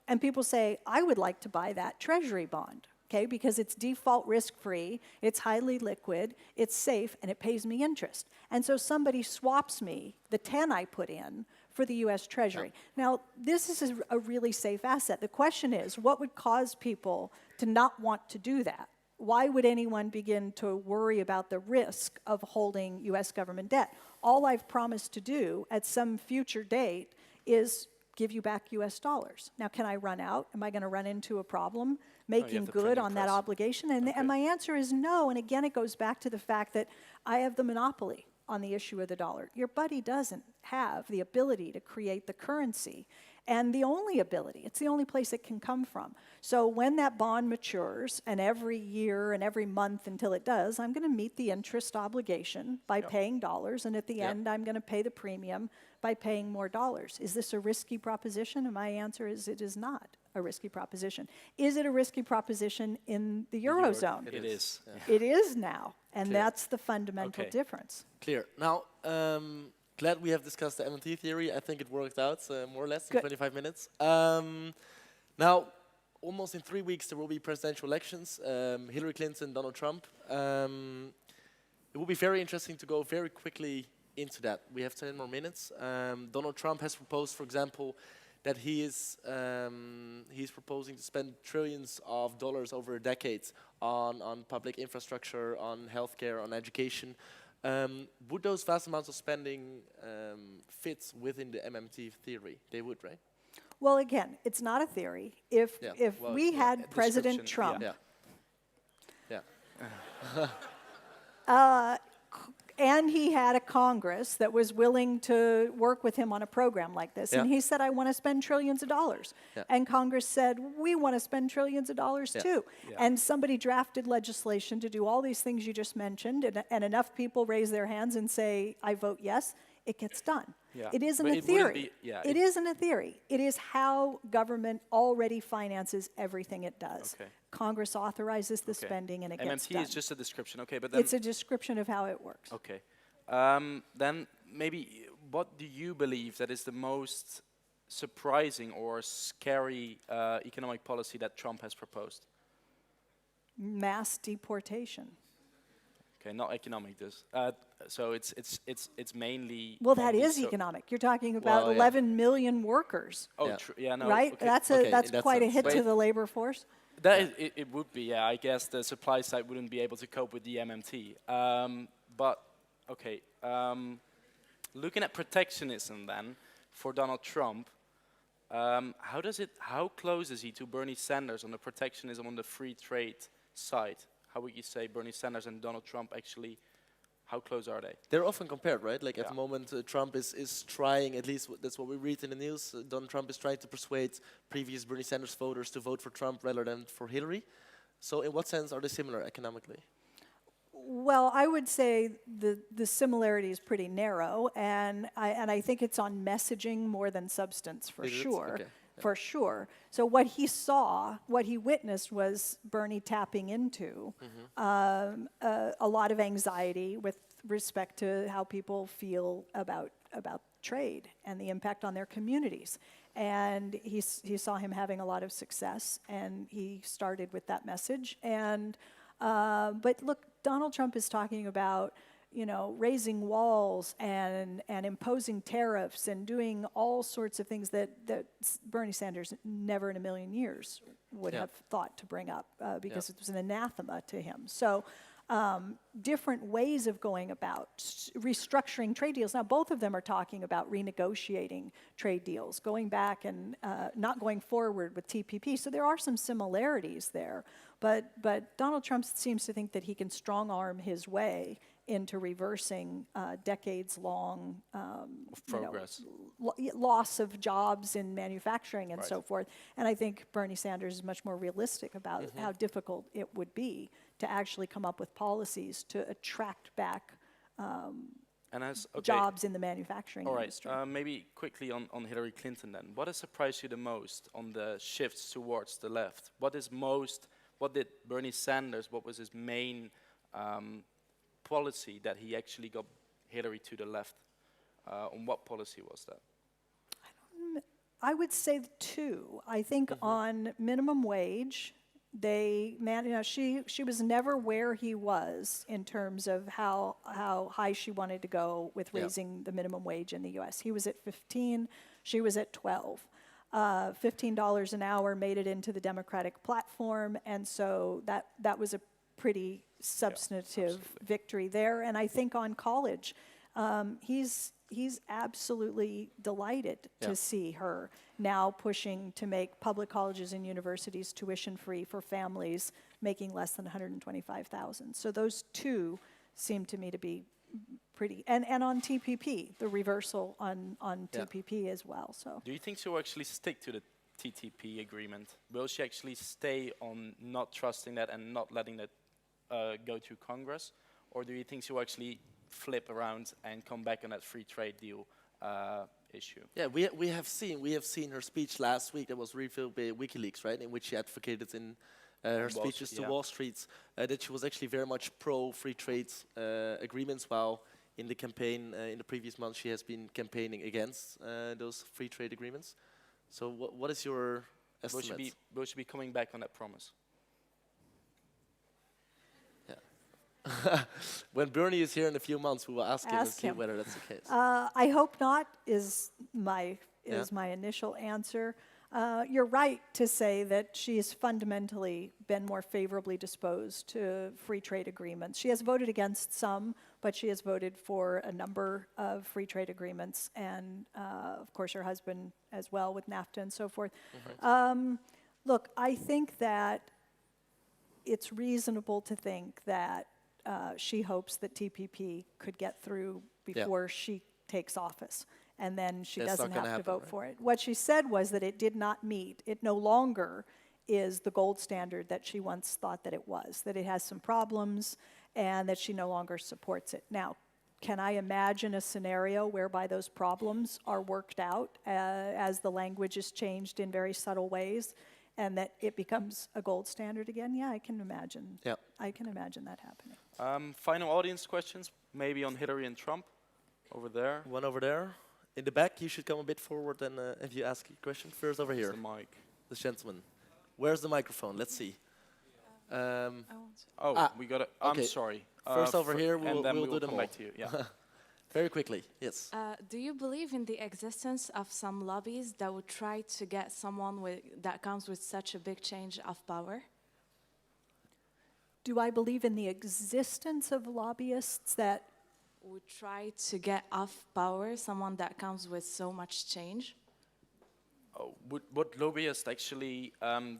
And people say, I would like to buy that Treasury bond, okay, because it's default risk-free, it's highly liquid, it's safe, and it pays me interest. And so somebody swaps me the 10 I put in for the U.S. Treasury. Now, this is a really safe asset. The question is, what would cause people to not want to do that? Why would anyone begin to worry about the risk of holding U.S. government debt? All I've promised to do at some future date is give you back U.S. dollars. Now, can I run out? Am I going to run into a problem making good on that obligation? And my answer is no. And again, it goes back to the fact that I have the monopoly on the issue of the dollar. Your buddy doesn't have the ability to create the currency, and the only ability, it's the only place it can come from. So when that bond matures, and every year and every month until it does, I'm going to meet the interest obligation by paying dollars, and at the end, I'm going to pay the premium by paying more dollars. Is this a risky proposition? And my answer is it is not a risky proposition. Is it a risky proposition in the Eurozone? It is. It is now, and that's the fundamental difference. Clear. Now, glad we have discussed the MMT theory. I think it worked out more or less in 25 minutes. Now, almost in 3 weeks, there will be presidential elections. Hillary Clinton, Donald Trump. It will be very interesting to go very quickly into that. We have 10 more minutes. Donald Trump has proposed, for example, that he's proposing to spend trillions of dollars over decades on public infrastructure, on healthcare, on education. Would those vast amounts of spending fit within the MMT theory? They would, right? Well, again, it's not a theory. If we had President Trump, and he had a Congress that was willing to work with him on a program like this, and he said, I want to spend trillions of dollars. And Congress said, we want to spend trillions of dollars too. And somebody drafted legislation to do all these things you just mentioned, and enough people raise their hands and say, I vote yes, it gets done. It isn't a theory. It isn't a theory. It is how government already finances everything it does. Congress authorizes the spending and it gets done. MMT is just a description, okay, but then... It's a description of how it works. Okay. Then maybe what do you believe that is the most surprising or scary economic policy that Trump has proposed? Mass deportation. Okay, not economic. So it's mainly. Well, that is economic. You're talking about 11 million workers. Oh, no. Right. Okay. That's quite a hit to the labor force. That is, it would be. Yeah, I guess the supply side wouldn't be able to cope with the MMT. But okay, looking at protectionism then for Donald Trump, how close is he to Bernie Sanders on the protectionism on the free trade side? How would you say Bernie Sanders and Donald Trump actually How close are they? They're often compared, right? Like at the moment, Trump is trying, at least that's what we read in the news, Donald Trump is trying to persuade previous Bernie Sanders voters to vote for Trump rather than for Hillary. So in what sense are they similar economically? Well, I would say the similarity is pretty narrow, and I think it's on messaging more than substance, for sure. Okay. For sure. So what he saw, what he witnessed was Bernie tapping into a lot of anxiety with respect to how people feel about trade and the impact on their communities. And he saw him having a lot of success, and he started with that message. And but look, Donald Trump is talking about, you know, raising walls and imposing tariffs and doing all sorts of things that Bernie Sanders never in a million years would have thought to bring up because it was an anathema to him. So different ways of going about restructuring trade deals. Now, both of them are talking about renegotiating trade deals, going back and not going forward with TPP. So there are some similarities there. But Donald Trump seems to think that he can strong-arm his way into reversing decades-long progress, loss of jobs in manufacturing and so forth. And I think Bernie Sanders is much more realistic about how difficult it would be to actually come up with policies to attract back jobs in the manufacturing industry. Maybe quickly on Hillary Clinton then. What has surprised you the most on the shifts towards the left? What did Bernie Sanders, what was his main policy that he actually got Hillary to the left? On what policy was that? I would say two. I think on minimum wage, she was never where he was in terms of how high she wanted to go with raising the minimum wage in the U.S. He was at 15, she was at 12. $15 an hour made it into the Democratic platform, and so that was a pretty substantive victory there. And I think on college, he's absolutely delighted to see her now pushing to make public colleges and universities tuition-free for families making less than $125,000. So those two seem to me to be pretty, and on TPP, the reversal on TPP as well. So, do you think she will actually stick to the TTP agreement? Will she actually stay on not trusting that and not letting that go to Congress, or do you think she will actually flip around and come back on that free trade deal issue? Yeah, we have seen her speech last week that was revealed by WikiLeaks, right, in which she advocated in her speeches to Wall Street that she was actually very much pro free trade agreements, while in the campaign in the previous month she has been campaigning against those free trade agreements. So what is your estimate? Will she be coming back on that promise? When Bernie is here in a few months, we will ask him and see whether that's the case. I hope not, is my initial answer. You're right to say that she's fundamentally been more favorably disposed to free trade agreements. She has voted against some, but she has voted for a number of free trade agreements, and of course her husband as well with NAFTA and so forth. Look, I think that it's reasonable to think that she hopes that TPP could get through before she takes office, and then she doesn't have to vote for it. What she said was that it did not meet, it no longer is the gold standard that she once thought that it was, that it has some problems, and that she no longer supports it. Now, can I imagine a scenario whereby those problems are worked out as the language is changed in very subtle ways, and that it becomes a gold standard again? Yeah, I can imagine. I can imagine that happening. Final audience questions, maybe on Hillary and Trump. Over there. One over there. In the back, you should come a bit forward and if you ask a question. First over here. The mic. This gentleman. Where's the microphone? Let's see. We got it. I'm sorry. First over here, we'll do them all. Back to you. Yeah. Very quickly, yes. Do you believe in the existence of some lobbies that would try to get someone that comes with such a big change of power? Do I believe in the existence of lobbyists that would try to get off power someone that comes with so much change? Would lobbyists actually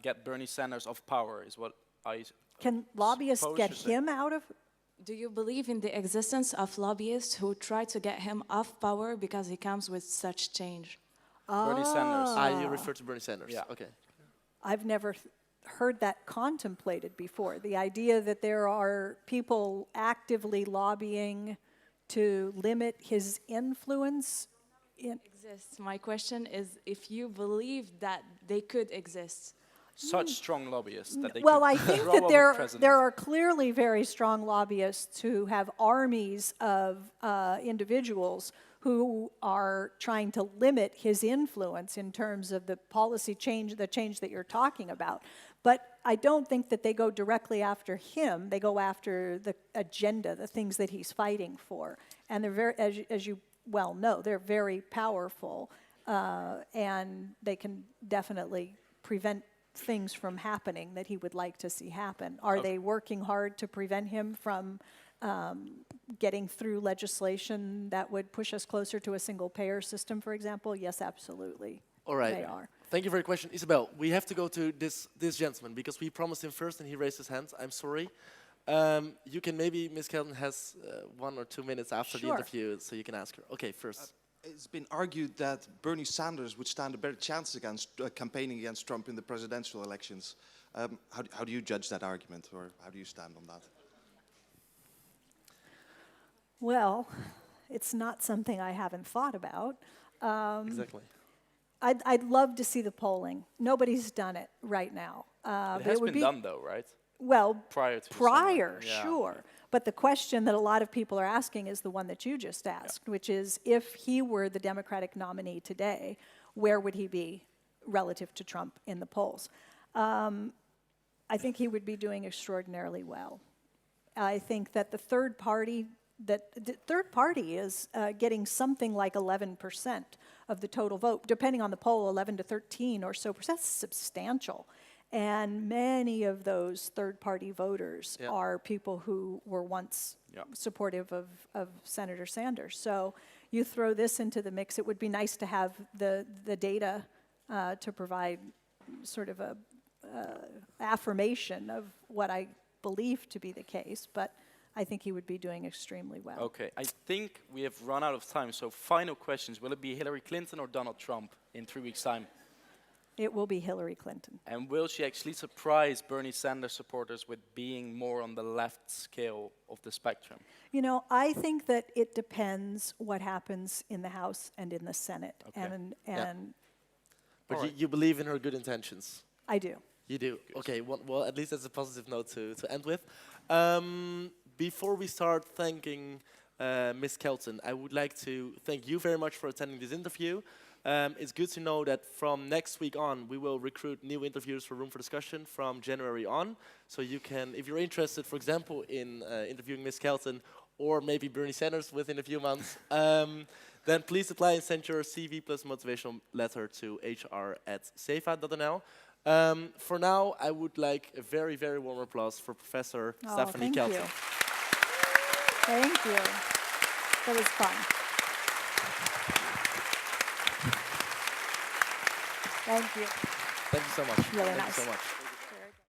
get Bernie Sanders off power is what I Can lobbyists get him out of Do you believe in the existence of lobbyists who try to get him off power because he comes with such change? Bernie Sanders. You refer to Bernie Sanders. Yeah. Okay. I've never heard that contemplated before. The idea that there are people actively lobbying to limit his influence Exists. My question is if you believe that they could exist. Such strong lobbyists that they well, could I think throw that over there president. are clearly very strong lobbyists who have armies of individuals who are trying to limit his influence in terms of the policy change, the change that you're talking about. But I don't think that they go directly after him. They go after the agenda, the things that he's fighting for. And they're very, as you well know, they're very powerful, and they can definitely prevent things from happening that he would like to see happen. Are they working hard to prevent him from getting through legislation that would push us closer to a single-payer system, for example? Yes, absolutely. All right. They are. Thank you for your question. Isabel, we have to go to this gentleman because we promised him first and he raised his hand. I'm sorry. You can maybe, Ms. Kelton has 1 or 2 minutes after the interview, so you can ask her. Okay, first. It's been argued that Bernie Sanders would stand a better chance against campaigning against Trump in the presidential elections. How do you judge that argument, or how do you stand on that? Well, it's not something I haven't thought about. Exactly. I'd love to see the polling. Nobody's done it right now. It has been done, though, right? Well, prior, yeah. Sure. But the question that a lot of people are asking is the one that you just asked, which is if he were the Democratic nominee today, where would he be relative to Trump in the polls? I think he would be doing extraordinarily well. I think that the third party is getting something like 11% of the total vote, depending on the poll, 11 to 13 or so percent. That's substantial. And many of those third-party voters are people who were once supportive of Senator Sanders. So you throw this into the mix, it would be nice to have the data to provide sort of a affirmation of what I believe to be the case, but I think he would be doing extremely well. Okay, I think we have run out of time, so final questions. Will it be Hillary Clinton or Donald Trump in 3 weeks' time? It will be Hillary Clinton. And will she actually surprise Bernie Sanders supporters with being more on the left scale of the spectrum? You know, I think that it depends what happens in the House and in the Senate. Okay. But you believe in her good intentions? I do. You do? Good. Okay, well, at least that's a positive note to end with. Before we start thanking Ms. Kelton, I would like to thank you very much for attending this interview. It's good to know that from next week on, we will recruit new interviewers for Room for Discussion from January on. So you can, if you're interested, for example, in interviewing Ms. Kelton or maybe Bernie Sanders within a few months, then please apply and send your CV plus motivational letter to hr@cefa.nl. For now, I would like a very, very warm applause for Professor Stephanie Kelton. Thank you. That was fun. Thank you. Thank you so much. Really Thank nice. you so much.